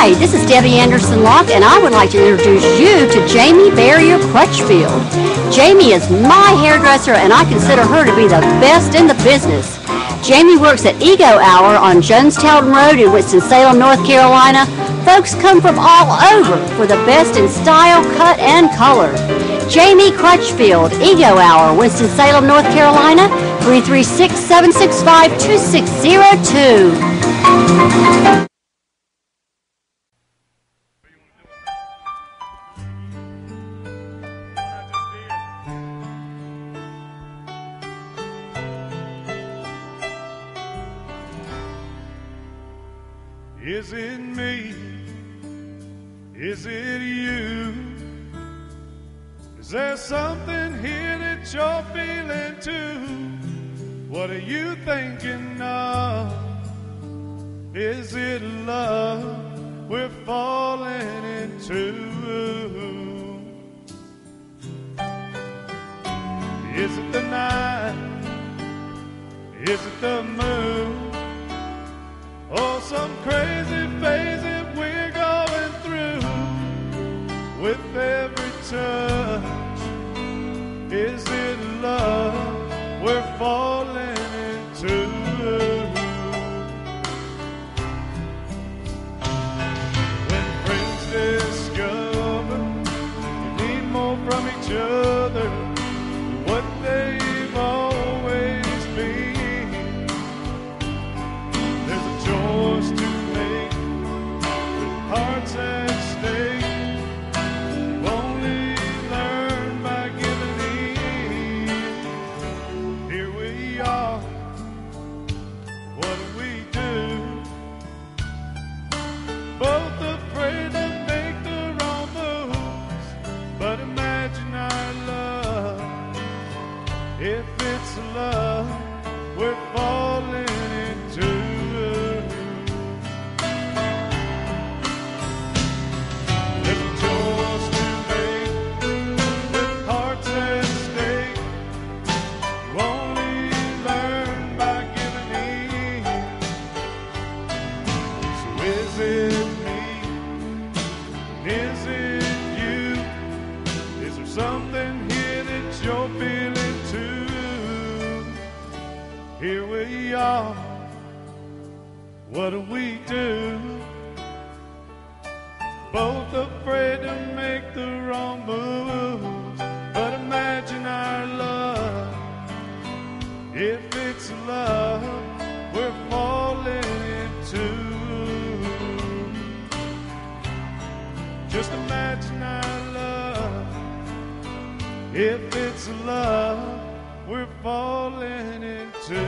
Hi, this is Debbie Anderson Locke, and I would like to introduce you to Jamie Barrier Crutchfield. Jamie is my hairdresser, and I consider her to be the best in the business. Jamie works at Ego Hour on Jonestown Road in Winston-Salem, North Carolina. Folks come from all over for the best in style, cut, and color. Jamie Crutchfield, Ego Hour, Winston-Salem, North Carolina, 336-765-2602. Is it me? Is it you? Is there something here that you're feeling too? What are you thinking of? Is it love we're falling into? Is it the night? Is it the moon? Oh, some crazy phase that we're going through. With every touch, is it love we're falling into? When friends discover we need more from each other than what they've always been, there's a choice to make with hearts at stake. If it's love we're falling into, there's a choice to make with hearts at stake. You only learn by giving in. So is it me? Is it you? Is there something here that you're feeling too? Here we are, what do we do? Both afraid to make the wrong moves, but imagine our love. If it's love we're falling into, just imagine our love. If it's love we're falling into.